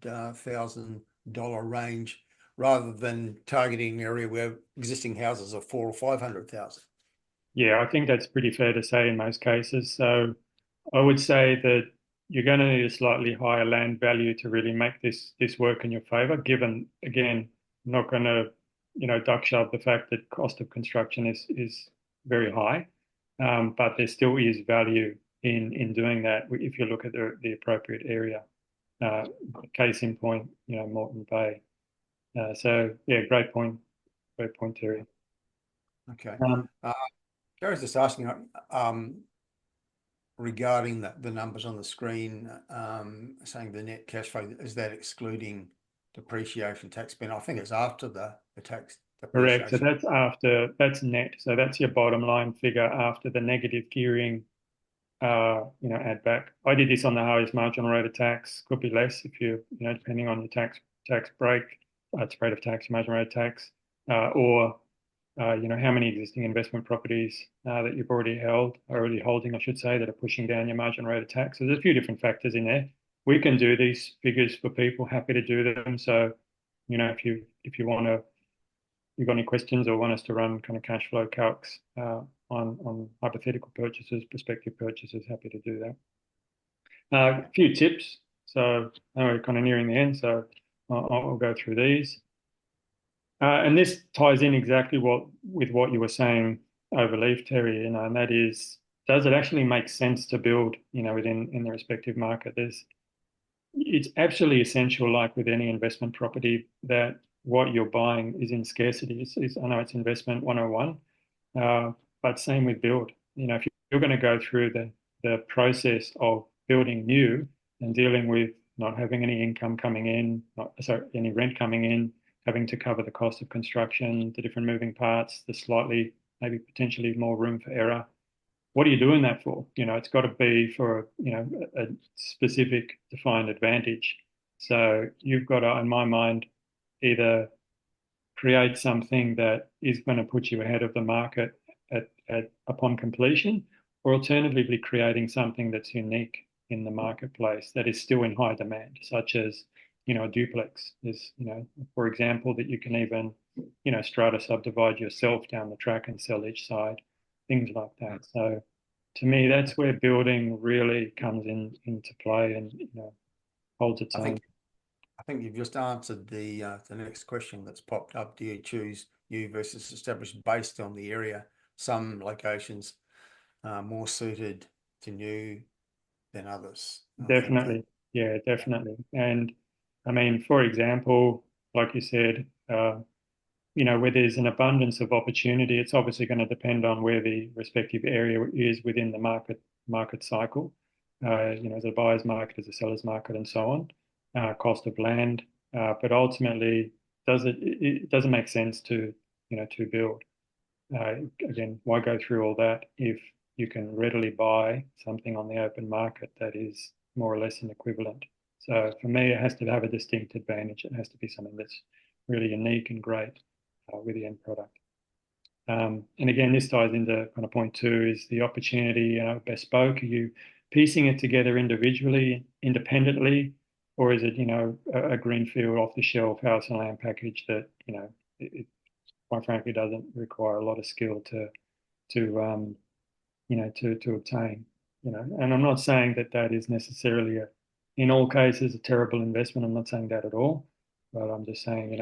$800,000 range, rather than targeting an area where existing houses are 400,000 or 500,000?
Yeah, I think that's pretty fair to say in most cases. So I would say that you're going to need a slightly higher land value to really make this work in your favor, given, again, I'm not going to, duck shove the fact that cost of construction is very high. But there still is value in doing that if you look at the appropriate area. Case in point, Moreton Bay. So yeah, great point. Great point, Terry.
Okay.
Um,
Gary's just asking, regarding the numbers on the screen, saying the net cash flow, is that excluding depreciation, tax spend? I think it's after the tax
Correct. So
depreciation.
that's net. So that's your bottom line figure after the negative gearing, add back. I did this on the highest marginal rate of tax. Could be less if depending on your tax break, it's rate of tax, marginal rate of tax, or how many existing investment properties that you've already holding, I should say, that are pushing down your marginal rate of tax. So there's a few different factors in there. We can do these figures for people, happy to do them. So, if you want to, you've got any questions or want us to run kind of cash flow calcs on hypothetical purchases, prospective purchases, happy to do that. A few tips. So we're kind of nearing the end, so I'll go through these. And this ties in exactly with what you were saying over Leaf, Terry, and that is, does it actually make sense to build, in the respective market? It's absolutely essential, like with any investment property, that what you're buying is in scarcity. I know it's investment 101, but same with build. If you're going to go through the process of building new and dealing with not having any income coming in, any rent coming in, having to cover the cost of construction, the different moving parts, the slightly, maybe potentially more room for error. What are you doing that for? It's got to be for, a specific defined advantage. So you've got to, in my mind, either create something that is going to put you ahead of the market upon completion, or alternatively creating something that's unique in the marketplace that is still in high demand, such as, a duplex is, for example, that you can even, strata subdivide yourself down the track and sell each side, things like that. So to me, that's where building really comes into play and, holds its own.
I think you've just answered the next question that's popped up. Do you choose new versus established based on the area? Some locations are more suited to new than others. I think
Definitely. Yeah, definitely. And I mean, for example, like you said, where there's an abundance of opportunity, it's obviously going to depend on where the respective area is within the market cycle. As a buyer's market, as a seller's market, and so on. Cost of land, but ultimately, it doesn't make sense to build. Again, why go through all that if you can readily buy something on the open market that is more or less an equivalent? So for me, it has to have a distinct advantage. It has to be something that's really unique and great with the end product. And again, this ties into kind of point two, is the opportunity, bespoke. Are you piecing it together individually, independently, or is it, a greenfield off the shelf house and land package that, it quite frankly doesn't require a lot of skill to obtain, and I'm not saying that is necessarily in all cases a terrible investment. I'm not saying that at all, but I'm just saying,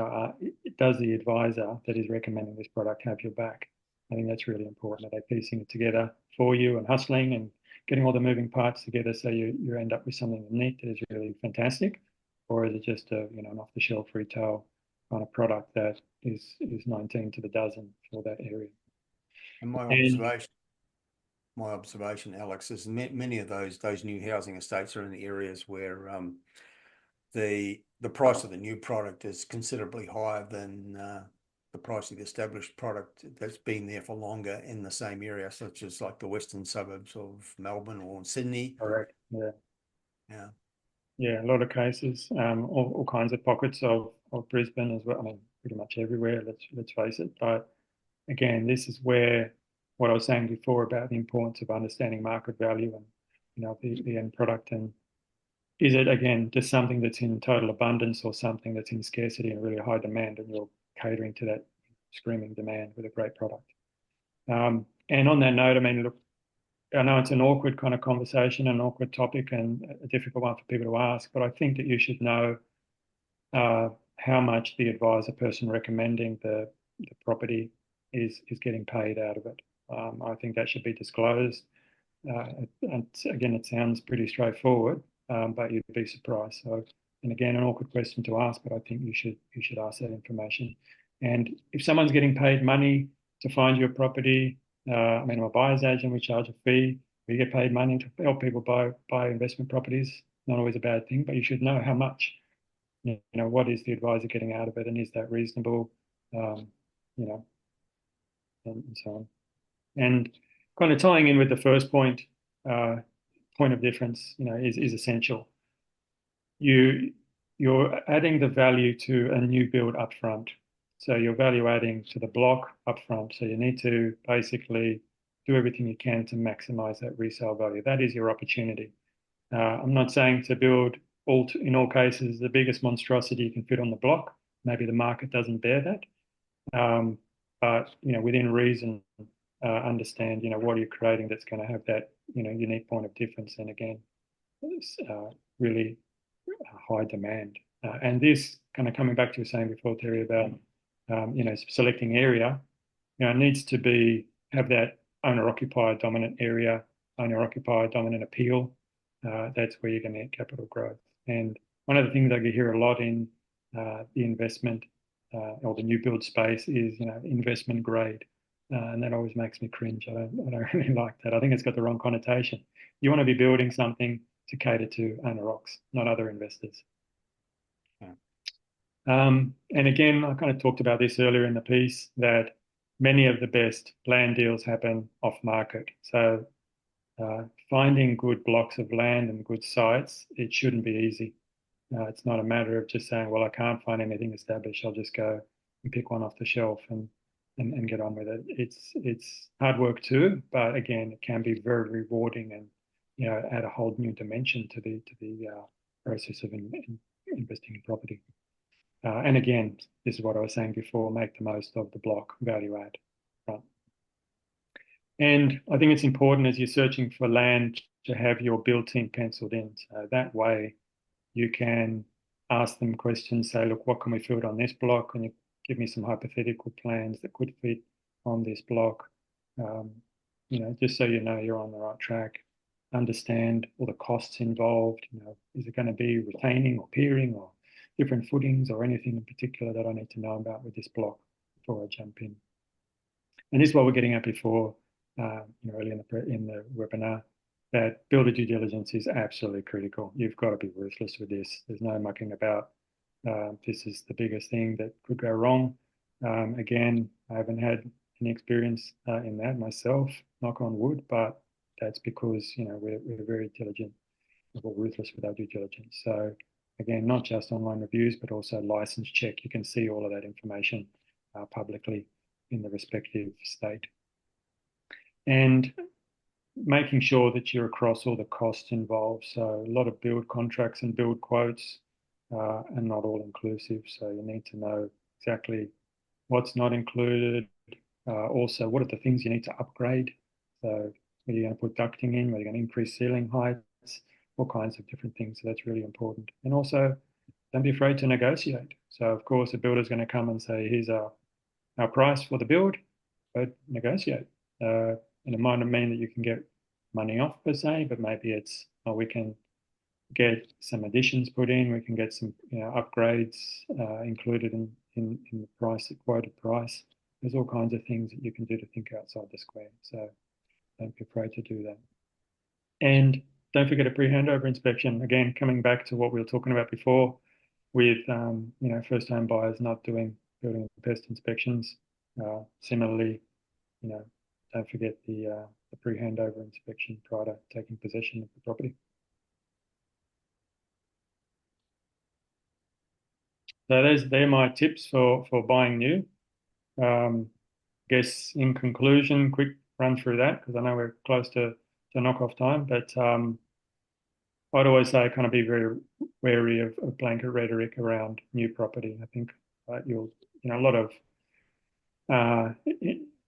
does the advisor that is recommending this product have your back? I think that's really important. Are they piecing it together for you and hustling and getting all the moving parts together so you end up with something neat that is really fantastic, or is it just an off the shelf retail kind of product that is 19 to the dozen for that area?
And
And
my observation, Alex, is many of those new housing estates are in the areas where the price of the new product is considerably higher than the the price of the established product that's been there for longer in the same area, such as like the western suburbs of Melbourne or Sydney.
Correct. Yeah.
Yeah.
Yeah, a lot of cases, all kinds of pockets of Brisbane as well. I mean, pretty much everywhere, let's face it. But again, this is where what I was saying before about the importance of understanding market value and, the end product. And is it, again, just something that's in total abundance or something that's in scarcity and really high demand, and you're catering to that screaming demand with a great product? And on that note, I mean, look, I know it's an awkward kind of conversation, an awkward topic, and a difficult one for people to ask, but I think that you should know how much the advisor person recommending the property is getting paid out of it. I think that should be disclosed. And again, it sounds pretty straightforward, but you'd be surprised. So, and again, an awkward question to ask, but I think you should ask that information. And if someone's getting paid money to find your property, I mean, I'm a buyer's agent, we charge a fee. We get paid money to help people buy investment properties. Not always a bad thing, but you should know how much. What is the advisor getting out of it, and is that reasonable? And so on. And kind of tying in with the first point, point of difference, is essential. You're adding the value to a new build upfront. So you're value adding to the block upfront. So you need to basically do everything you can to maximize that resale value. That is your opportunity. I'm not saying to build in all cases the biggest monstrosity you can fit on the block. Maybe the market doesn't bear that. But within reason, understand what you're creating that's going to have that unique point of difference. And again, it's really high demand. And this kind of coming back to you saying before, Terry, about selecting area, needs to have that owner-occupied dominant area, owner-occupied dominant appeal. That's where you're going to get capital growth. And one of the things I hear a lot in the investment or the new build space is investment grade, and that always makes me cringe. I don't really like that. I think it's got the wrong connotation. You want to be building something to cater to owner-occs, not other investors. And again, I kind of talked about this earlier in the piece, that many of the best land deals happen off market. So finding good blocks of land and good sites, it shouldn't be easy. It's not a matter of just saying, well, I can't find anything established, I'll just go and pick one off the shelf and get on with it. It's hard work too, but again, it can be very rewarding and add a whole new dimension to the process of investing in property. And again, this is what I was saying before, make the most of the block value add. Right. And I think it's important as you're searching for land to have your build team penciled in. So that way you can ask them questions, say, look, what can we build on this block? Can you give me some hypothetical plans that could fit on this block? Just so you're on the right track. Understand all the costs involved. Is it going to be retaining or piering or different footings or anything in particular that I need to know about with this block before I jump in? And this is what we're getting at before, early in the webinar, that builder due diligence is absolutely critical. You've got to be ruthless with this. There's no mucking about. This is the biggest thing that could go wrong. Again, I haven't had any experience in that myself, knock on wood, but that's because we're very diligent, we're ruthless with our due diligence. So again, not just online reviews, but also license check. You can see all of that information publicly in the respective state. And making sure that you're across all the costs involved. So a lot of build contracts and build quotes are not all inclusive. So you need to know exactly what's not included. Also, what are the things you need to upgrade? So whether you're going to put ducting in, whether you're going to increase ceiling heights, all kinds of different things. So that's really important. And also, don't be afraid to negotiate. So of course, a builder's going to come and say, here's our price for the build, but negotiate. And it might not mean that you can get money off per se, but maybe it's, we can get some additions put in, we can get some upgrades included in the price, the quoted price. There's all kinds of things that you can do to think outside the square. So don't be afraid to do that. And don't forget a pre-handover inspection. Again, coming back to what we were talking about before with first home buyers not doing building and pest inspections. Similarly, don't forget the pre-handover inspection prior to taking possession of the property. So they're my tips for buying new. Guess in conclusion, quick run through that because I know we're close to knock-off time, but I'd always say kind of be very wary of blanket rhetoric around new property. I think a lot of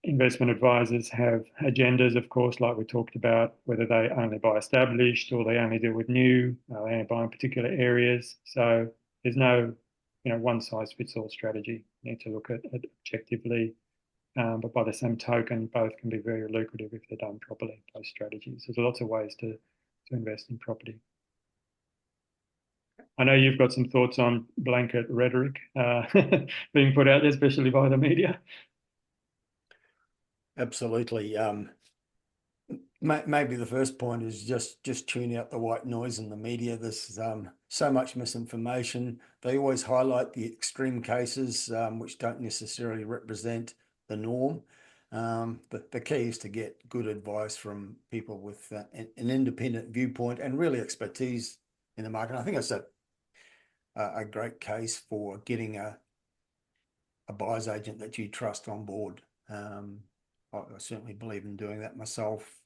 investment advisors have agendas, of course, like we talked about, whether they only buy established or they only deal with new, they only buy in particular areas. So there's no, one size fits all strategy. You need to look at it objectively. But by the same token, both can be very lucrative if they're done properly, those strategies. There's lots of ways to invest in property. I know you've got some thoughts on blanket rhetoric being put out there, especially by the media.
Absolutely. Maybe the first point is just tune out the white noise in the media. There's so much misinformation. They always highlight the extreme cases, which don't necessarily represent the norm. But the key is to get good advice from people with an independent viewpoint and really expertise in the market. I think it's a great case for getting a buyer's agent that you trust on board. I certainly believe in doing that myself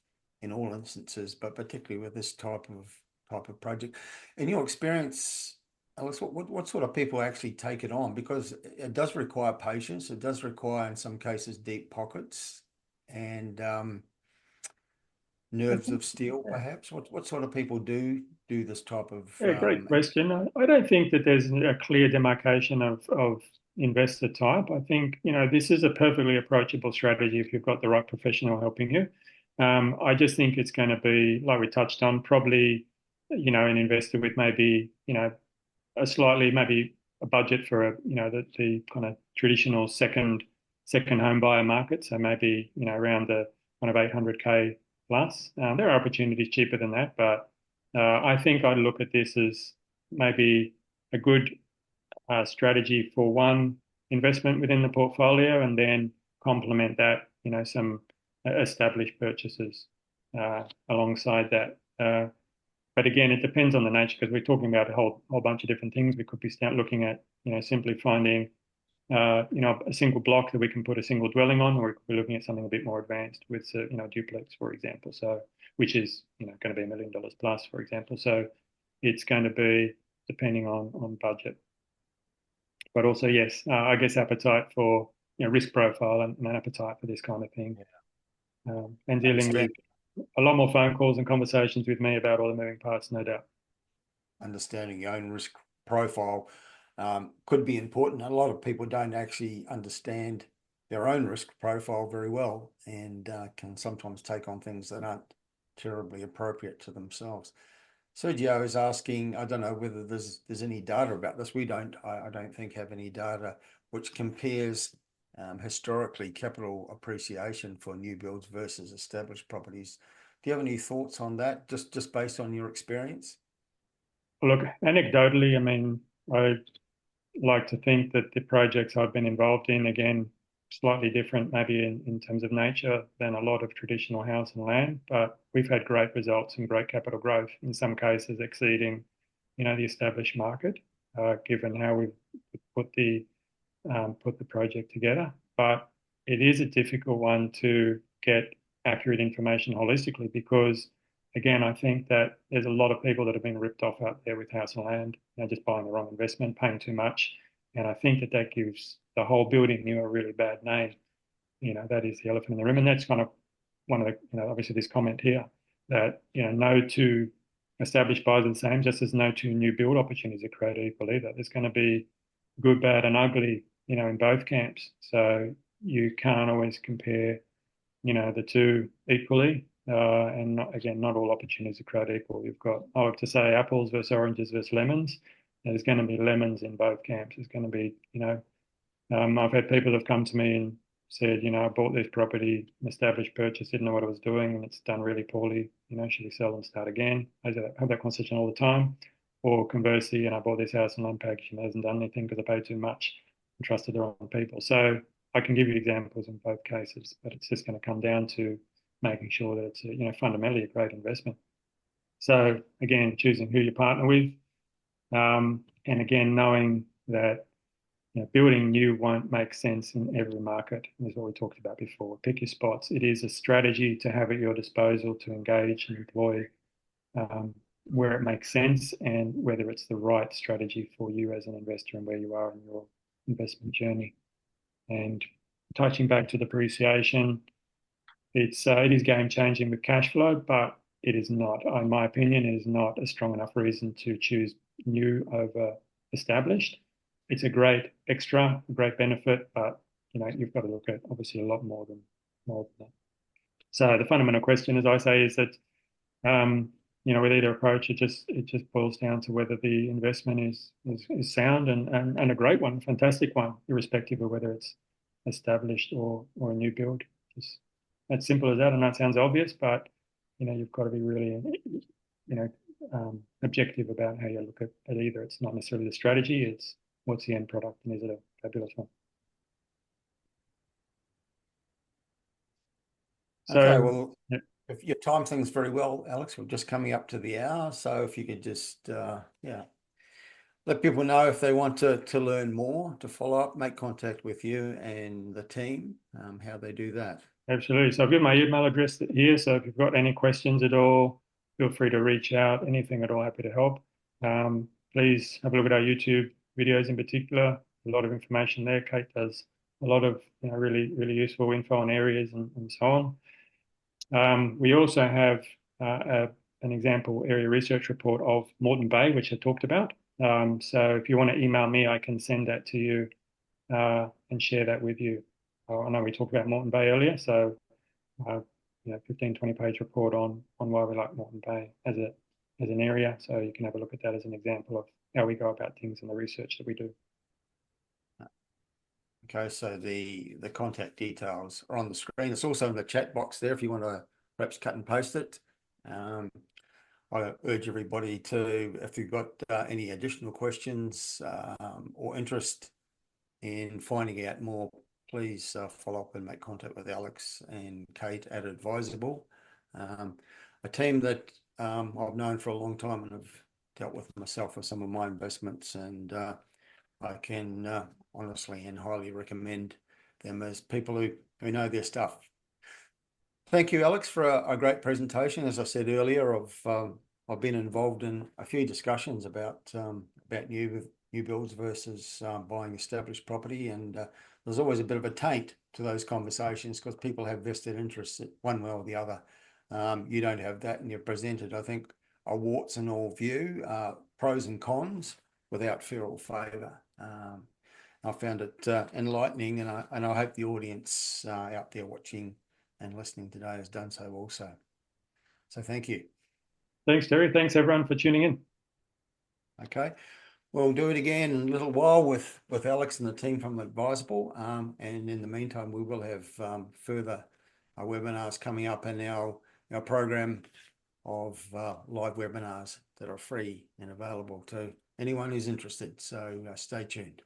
in all instances, but particularly with this type of project. In your experience, Alex, what sort of people actually take it on? Because it does require patience. It does require, in some cases, deep pockets and nerves of steel, perhaps. What sort of people do this type of?
Great question. I don't think that there's a clear demarcation of investor type. I think, this is a perfectly approachable strategy if you've got the right professional helping you. I just think it's going to be, like we touched on, probably, an investor with maybe, maybe a budget for the kind of traditional second home buyer market. So maybe, around the kind of 800K plus. There are opportunities cheaper than that, but I think I'd look at this as maybe a good strategy for one investment within the portfolio and then complement that, some established purchases alongside that. But again, it depends on the nature because we're talking about a whole bunch of different things. We could be looking at, simply finding, a single block that we can put a single dwelling on, or we could be looking at something a bit more advanced with, duplex, for example. So, which is, going to be $1 million plus, for example. So it's going to be depending on budget. But also, yes, I guess appetite for, risk profile and an appetite for this kind of thing. Yeah. And dealing with a lot more phone calls and conversations with me about all the moving parts, no doubt.
Understanding your own risk profile could be important. A lot of people don't actually understand their own risk profile very well and can sometimes take on things that aren't terribly appropriate to themselves. Sergio is asking, I don't know whether there's any data about this. I don't think have any data which compares historically capital appreciation for new builds versus established properties. Do you have any thoughts on that, just based on your experience?
Look, anecdotally, I mean, I like to think that the projects I've been involved in, again, slightly different maybe in terms of nature than a lot of traditional house and land, but we've had great results and great capital growth, in some cases exceeding, the established market, given how we've put the project together. But it is a difficult one to get accurate information holistically because, again, I think that there's a lot of people that have been ripped off out there with house and land, just buying the wrong investment, paying too much. And I think that gives the whole building new a really bad name. That is the elephant in the room. And that's kind of one of the, obviously this comment here that, no two established buyers are the same, just as no two new build opportunities are created equal either. There's going to be good, bad and ugly, in both camps. So you can't always compare, the two equally. And not all opportunities are created equal. You've got, I like to say, apples versus oranges versus lemons. There's going to be lemons in both camps. There's going to be, I've had people have come to me and said, I bought this property, an established purchase, didn't know what I was doing, and it's done really poorly. Should we sell and start again? I have that conversation all the time. Or conversely, I bought this house and land package and it hasn't done anything because I paid too much. trusted the wrong people. So I can give you examples in both cases, but it's just going to come down to making sure that it's fundamentally a great investment. So again, choosing who you partner with, and again knowing that building new won't make sense in every market, as what we talked about before. Pick your spots. It is a strategy to have at your disposal to engage and employ where it makes sense and whether it's the right strategy for you as an investor and where you are in your investment journey. And touching back to depreciation, it is game changing with cash flow, but it is not, in my opinion, it is not a strong enough reason to choose new over established. It's a great extra, a great benefit, but you've got to look at obviously a lot more than that. So the fundamental question, as I say, is that with either approach, it just boils down to whether the investment is sound and a great one, fantastic one, irrespective of whether it's established or a new build. Just as simple as that. And that sounds obvious, but you've got to be really objective about how you look at either. It's not necessarily the strategy; it's what's the end product, and is it a fabulous one? So,
Okay, well,
yeah.
if you time things very well, Alex, we're just coming up to the hour. So if you could just, let people know if they want to learn more, to follow up, make contact with you and the team, how they do that.
Absolutely. So I've got my email address here. So if you've got any questions at all, feel free to reach out. Anything at all, happy to help. Please have a look at our YouTube videos in particular. A lot of information there. Kate does a lot of really, really useful info on areas and so on. We also have an example area research report of Moreton Bay, which I talked about. So if you want to email me, I can send that to you and share that with you. I know we talked about Moreton Bay earlier, so 15, 20-page report on why we like Moreton Bay as an area. So you can have a look at that as an example of how we go about things and the research that we do.
Okay, so the contact details are on the screen. It's also in the chat box there if you want to perhaps cut and paste it. I urge everybody to, if you've got any additional questions or interest in finding out more, please follow up and make contact with Alex and Kate at Adviseable, a team that I've known for a long time and have dealt with myself with some of my investments, and I can honestly and highly recommend them as people who know their stuff. Thank you, Alex, for a great presentation. As I said earlier, I've been involved in a few discussions about new builds versus buying established property, and there's always a bit of a taint to those conversations because people have vested interests one way or the other. You don't have that, and you've presented, I think, a warts and all view, pros and cons, without fear or favour. I found it enlightening, and I hope the audience out there watching and listening today has done so also. So thank you.
Thanks, Terry. Thanks, everyone, for tuning in.
Okay. We'll do it again in a little while with Alex and the team from Adviseable. And in the meantime, we will have further webinars coming up in our program of live webinars that are free and available to anyone who's interested. So stay tuned.